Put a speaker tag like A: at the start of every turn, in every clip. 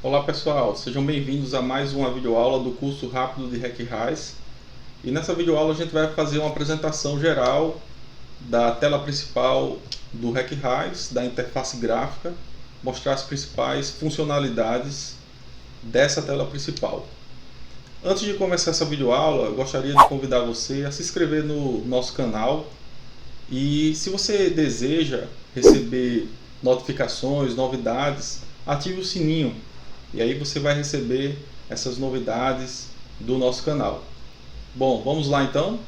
A: Olá pessoal, sejam bem-vindos a mais uma videoaula do curso rápido de RecRais. E nessa videoaula a gente vai fazer uma apresentação geral da tela principal do RecRais, da interface gráfica, mostrar as principais funcionalidades dessa tela principal. Antes de começar essa videoaula, eu gostaria de convidar você a se inscrever no nosso canal. E se você deseja receber notificações, novidades, ative o sininho. E aí você vai receber essas novidades do nosso canal. Bom, vamos lá então?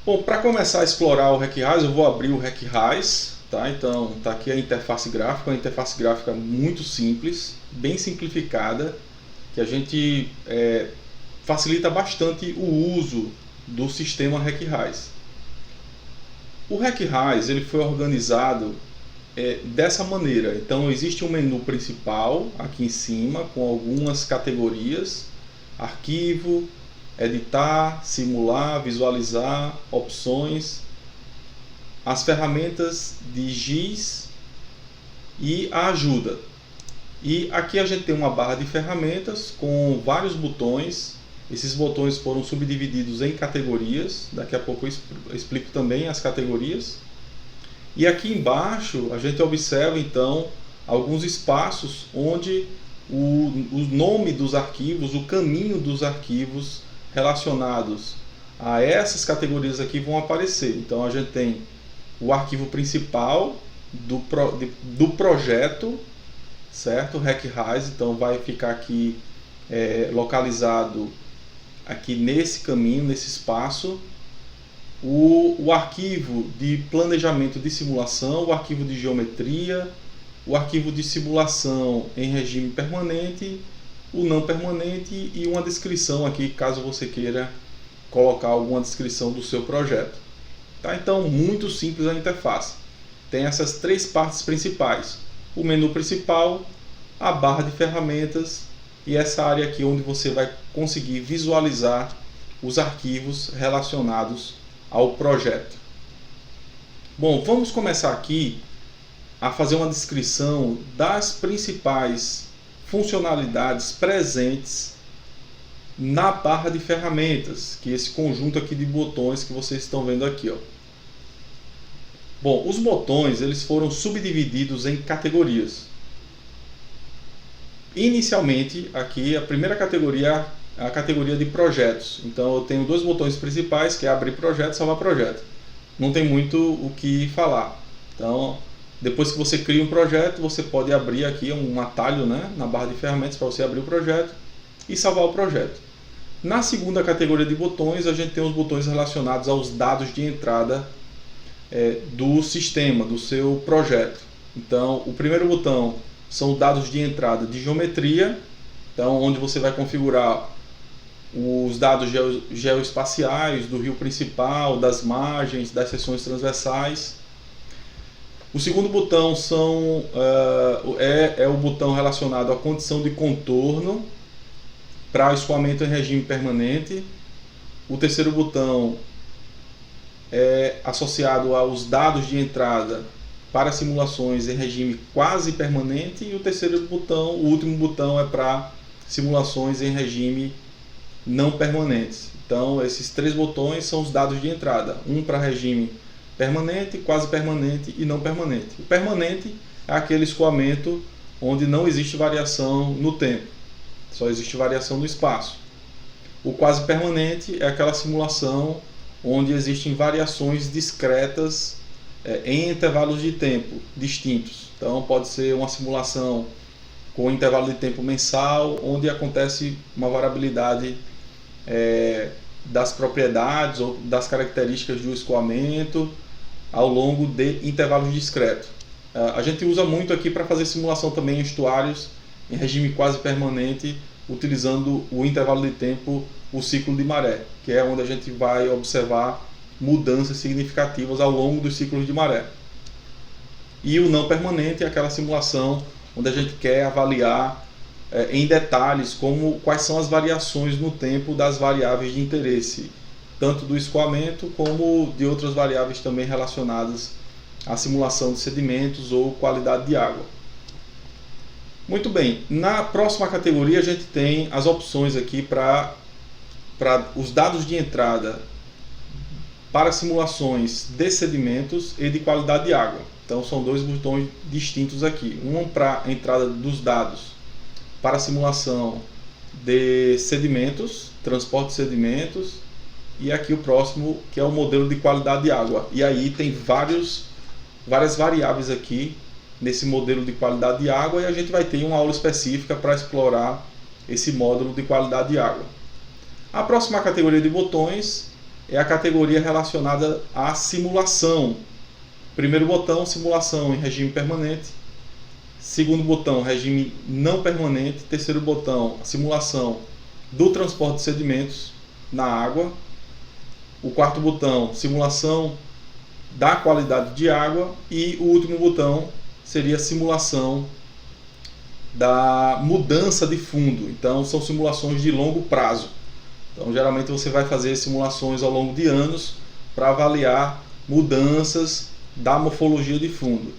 A: Bom, para começar a explorar o RecRais, eu vou abrir o RecRais. Tá? Então, está aqui a interface gráfica, uma interface gráfica muito simples, bem simplificada, que a gente facilita bastante o uso do sistema RecRais. O RecRais ele foi organizado dessa maneira. Então existe um menu principal aqui em cima com algumas categorias: arquivo, editar, simular, visualizar, opções, as ferramentas de GIS e a ajuda. E aqui a gente tem uma barra de ferramentas com vários botões. Esses botões foram subdivididos em categorias. Daqui a pouco eu explico também as categorias. E aqui embaixo a gente observa então alguns espaços onde o nome dos arquivos, o caminho dos arquivos relacionados a essas categorias aqui vão aparecer. Então a gente tem o arquivo principal do projeto, certo? RecRais, então vai ficar aqui localizado aqui nesse caminho, nesse espaço. O arquivo de planejamento de simulação, o arquivo de geometria, o arquivo de simulação em regime permanente, o não permanente e uma descrição aqui, caso você queira colocar alguma descrição do seu projeto. Tá? Então, muito simples a interface. Tem essas três partes principais: o menu principal, a barra de ferramentas e essa área aqui onde você vai conseguir visualizar os arquivos relacionados ao projeto. Bom, vamos começar aqui a fazer uma descrição das principais funcionalidades presentes na barra de ferramentas, que é esse conjunto aqui de botões que vocês estão vendo aqui, ó. Bom, os botões eles foram subdivididos em categorias. Inicialmente, aqui a primeira categoria é a categoria de projetos. Então eu tenho dois botões principais, que é abrir projeto e salvar projeto. Não tem muito o que falar. Então, depois que você cria um projeto, você pode abrir aqui um atalho, né, na barra de ferramentas para você abrir o projeto e salvar o projeto. Na segunda categoria de botões, a gente tem os botões relacionados aos dados de entrada do sistema, do seu projeto. Então, o primeiro botão são dados de entrada de geometria, então onde você vai configurar os dados geoespaciais do rio principal, das margens, das seções transversais. O segundo botão é o botão relacionado à condição de contorno para escoamento em regime permanente. O terceiro botão é associado aos dados de entrada para simulações em regime quase permanente, e o terceiro botão, o último botão, é para simulações em regime não permanentes. Então esses três botões são os dados de entrada, um para regime permanente, quase permanente e não permanente. O permanente é aquele escoamento onde não existe variação no tempo, só existe variação no espaço. O quase permanente é aquela simulação onde existem variações discretas em intervalos de tempo distintos. Então pode ser uma simulação com intervalo de tempo mensal, onde acontece uma variabilidade das propriedades ou das características do escoamento ao longo de intervalos discretos. A gente usa muito aqui para fazer simulação também em estuários em regime quase permanente, utilizando o intervalo de tempo, o ciclo de maré, que é onde a gente vai observar mudanças significativas ao longo dos ciclos de maré. E o não permanente é aquela simulação onde a gente quer avaliar em detalhes quais são as variações no tempo das variáveis de interesse tanto do escoamento como de outras variáveis também relacionadas à simulação de sedimentos ou qualidade de água. Muito bem, na próxima categoria a gente tem as opções aqui para os dados de entrada para simulações de sedimentos e de qualidade de água. Então são dois botões distintos aqui. Um para a entrada dos dados para a simulação de sedimentos, transporte de sedimentos, e aqui o próximo que é o modelo de qualidade de água. E aí tem várias variáveis aqui nesse modelo de qualidade de água, e a gente vai ter uma aula específica para explorar esse módulo de qualidade de água. A próxima categoria de botões é a categoria relacionada à simulação. Primeiro botão, simulação em regime permanente. Segundo botão, regime não permanente. Terceiro botão, simulação do transporte de sedimentos na água. O quarto botão, simulação da qualidade de água. E o último botão seria a simulação da mudança de fundo. Então são simulações de longo prazo. Então geralmente você vai fazer simulações ao longo de anos para avaliar mudanças da morfologia de fundo.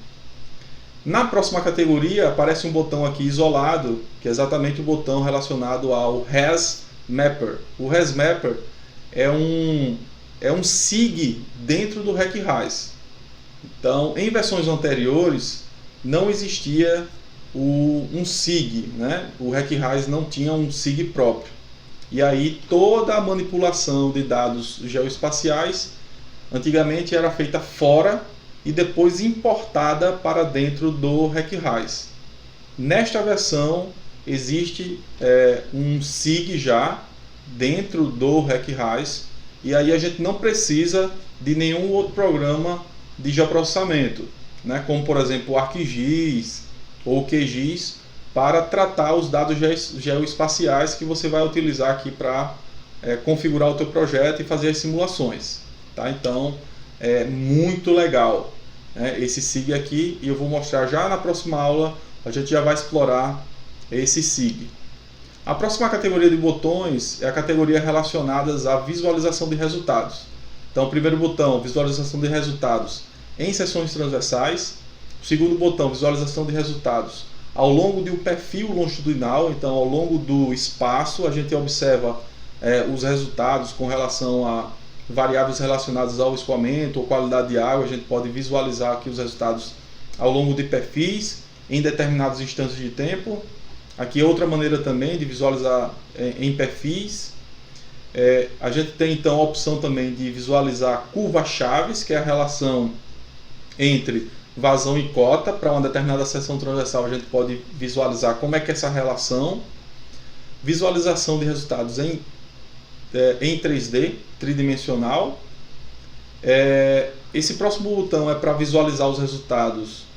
A: Na próxima categoria aparece um botão aqui isolado, que é exatamente o botão relacionado ao Res Mapper. O Res Mapper é um SIG dentro do RecRais. Então, em versões anteriores não existia um SIG, né? O RecRais não tinha um SIG próprio. E aí toda a manipulação de dados geoespaciais antigamente era feita fora e depois importada para dentro do RecRais. Nesta versão existe um SIG já dentro do RecRais, e aí a gente não precisa de nenhum outro programa de geoprocessamento, né, como por exemplo o ArcGIS ou o QGIS, para tratar os dados geoespaciais que você vai utilizar aqui para configurar o teu projeto e fazer as simulações. Tá? Então é muito legal, né, esse SIG aqui, e eu vou mostrar já na próxima aula. A gente já vai explorar esse SIG. A próxima categoria de botões é a categoria relacionada à visualização de resultados. Então o primeiro botão, visualização de resultados em seções transversais. O segundo botão, visualização de resultados ao longo de um perfil longitudinal. Então ao longo do espaço a gente observa os resultados com relação a variáveis relacionadas ao escoamento ou qualidade de água. A gente pode visualizar aqui os resultados ao longo de perfis em determinados instantes de tempo. Aqui é outra maneira também de visualizar em perfis. A gente tem então a opção também de visualizar curvas-chaves, que é a relação entre vazão e cota. Para uma determinada seção transversal a gente pode visualizar como é que é essa relação. Visualização de resultados em 3D, tridimensional. Esse próximo botão é para visualizar os resultados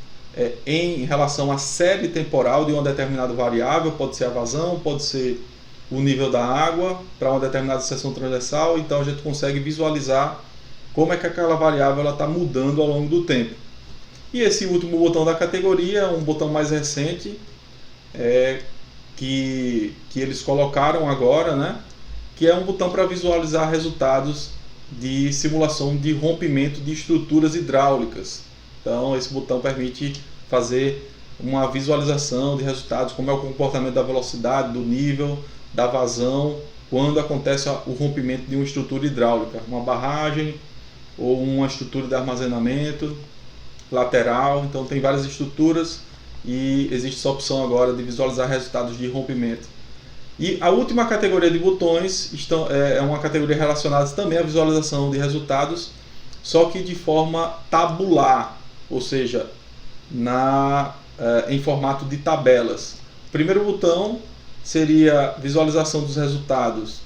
A: em relação à série temporal de uma determinada variável. Pode ser a vazão, pode ser o nível da água para uma determinada seção transversal. Então a gente consegue visualizar como é que aquela variável está mudando ao longo do tempo. E esse último botão da categoria, um botão mais recente, que eles colocaram agora, né? Que é um botão para visualizar resultados de simulação de rompimento de estruturas hidráulicas. Então esse botão permite fazer uma visualização de resultados, como é o comportamento da velocidade, do nível, da vazão, quando acontece o rompimento de uma estrutura hidráulica, uma barragem ou uma estrutura de armazenamento lateral. Então tem várias estruturas e existe essa opção agora de visualizar resultados de rompimento. E a última categoria de botões é uma categoria relacionada também à visualização de resultados, só que de forma tabular, ou seja, em formato de tabelas. O primeiro botão seria visualização dos resultados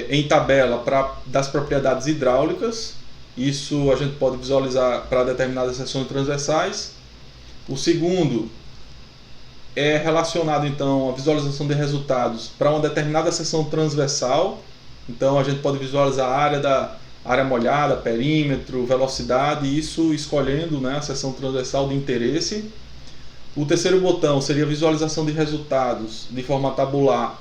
A: em tabela das propriedades hidráulicas. Isso a gente pode visualizar para determinadas seções transversais. O segundo é relacionado então à visualização de resultados para uma determinada seção transversal. Então a gente pode visualizar a área molhada, perímetro, velocidade, isso escolhendo, né, a seção transversal de interesse. O terceiro botão seria visualização de resultados de forma tabular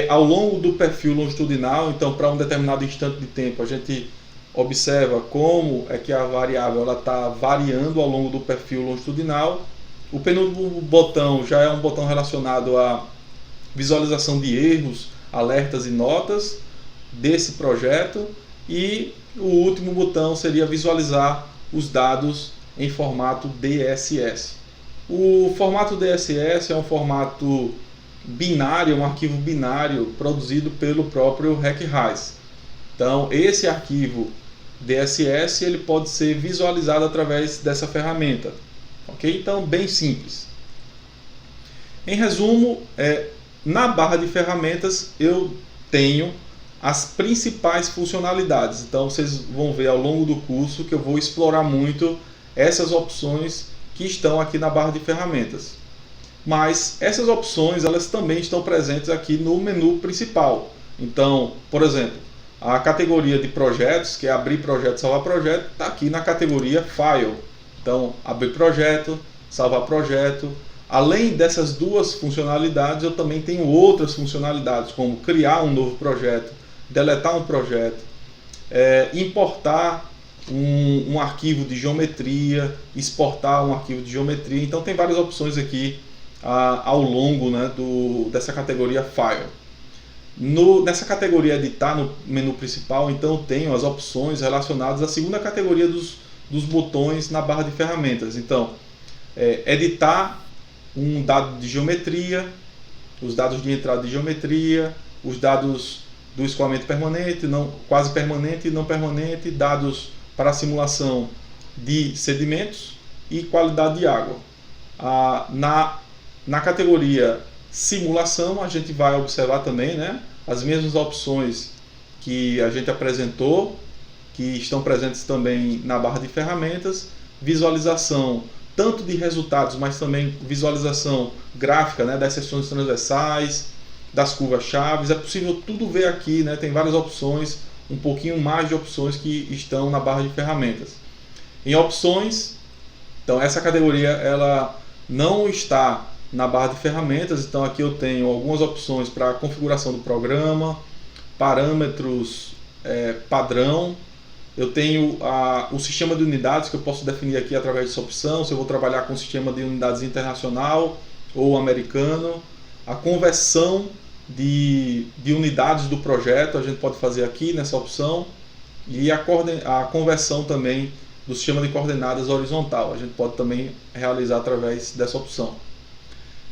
A: ao longo do perfil longitudinal. Então, para um determinado instante de tempo, a gente observa como é que a variável está variando ao longo do perfil longitudinal. O penúltimo botão já é um botão relacionado à visualização de erros, alertas e notas desse projeto. E o último botão seria visualizar os dados em formato DSS. O formato DSS é um formato binário, um arquivo binário produzido pelo próprio RecRais. Então, esse arquivo DSS ele pode ser visualizado através dessa ferramenta. Ok? Então, bem simples. Em resumo, na barra de ferramentas eu tenho as principais funcionalidades. Então, vocês vão ver ao longo do curso que eu vou explorar muito essas opções que estão aqui na barra de ferramentas. Mas essas opções elas também estão presentes aqui no menu principal. Então, por exemplo, a categoria de projetos, que é abrir projeto, salvar projeto, está aqui na categoria File. Então, abrir projeto, salvar projeto. Além dessas duas funcionalidades, eu também tenho outras funcionalidades, como criar um novo projeto, deletar um projeto, importar um arquivo de geometria, exportar um arquivo de geometria. Então tem várias opções aqui ao longo, né, dessa categoria File. Nessa categoria Editar, no menu principal, então eu tenho as opções relacionadas à segunda categoria dos botões na barra de ferramentas. Então, editar um dado de geometria, os dados de entrada de geometria, os dados do escoamento permanente, quase permanente e não permanente, dados para simulação de sedimentos e qualidade de água. Na categoria simulação, a gente vai observar também, né, as mesmas opções que a gente apresentou, que estão presentes também na barra de ferramentas, visualização tanto de resultados, mas também visualização gráfica, né, das seções transversais, das curvas-chaves. É possível tudo ver aqui, né, tem várias opções, um pouquinho mais de opções que estão na barra de ferramentas. Em opções, então essa categoria ela não está na barra de ferramentas, então aqui eu tenho algumas opções para configuração do programa, parâmetros padrão. Eu tenho o sistema de unidades que eu posso definir aqui através dessa opção, se eu vou trabalhar com o sistema de unidades internacional ou americano. A conversão de unidades do projeto a gente pode fazer aqui nessa opção, e a conversão também do sistema de coordenadas horizontal a gente pode também realizar através dessa opção.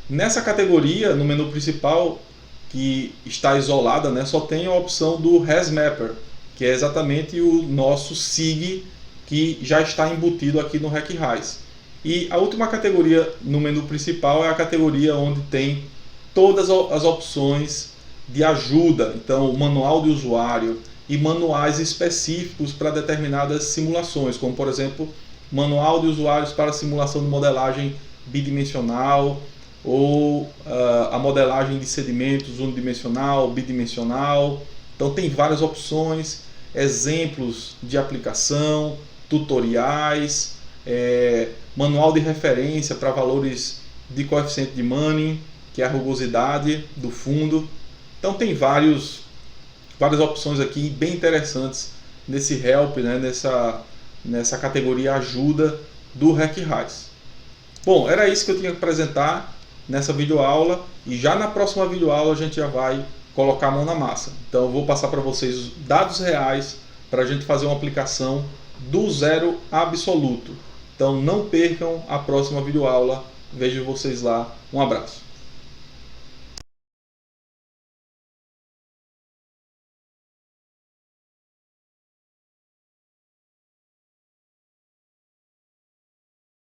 A: Nessa categoria, no menu principal, que está isolada, né, só tem a opção do ResMapper, que é exatamente o nosso SIG que já está embutido aqui no RecRais. E a última categoria no menu principal é a categoria onde tem todas as opções de ajuda, então manual de usuário e manuais específicos para determinadas simulações, como por exemplo, manual de usuários para simulação de modelagem bidimensional, ou a modelagem de sedimentos unidimensional, bidimensional. Então tem várias opções, exemplos de aplicação, tutoriais, manual de referência para valores de coeficiente de Manning, que é a rugosidade do fundo. Então tem várias opções aqui bem interessantes nesse help, né, nessa categoria ajuda do RecRais. Bom, era isso que eu tinha que apresentar nessa videoaula, e já na próxima videoaula a gente já vai colocar a mão na massa. Então eu vou passar para vocês os dados reais para a gente fazer uma aplicação do zero absoluto. Então não percam a próxima videoaula. Vejo vocês lá. Um abraço.